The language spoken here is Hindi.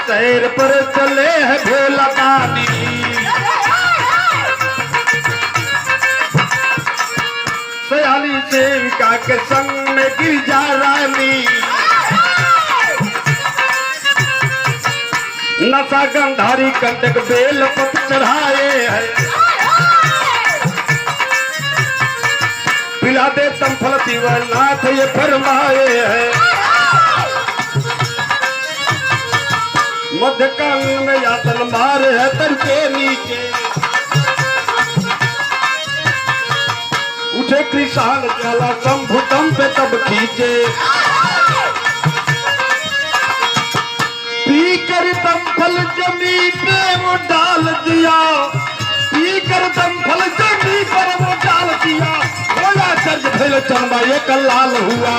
शहर पर चले है भोला दानी। सयाली सेविका के संग में गिरजा रानी, नशा गंधारी कंटक बेल पत्र चढ़ाए है। पिला दे तमफल शिवनाथ ये फरमाए है। मध्य काल में यातन मारे है तर के नीचे, उठे कृषाण ज्वाला शंभु दम पे तब खींचे। पी कर तमफल जमी पे वो डाल दिया, पी कर तमफल जमी पर वो डाल दिया। चंबा ये कलाल हुआ।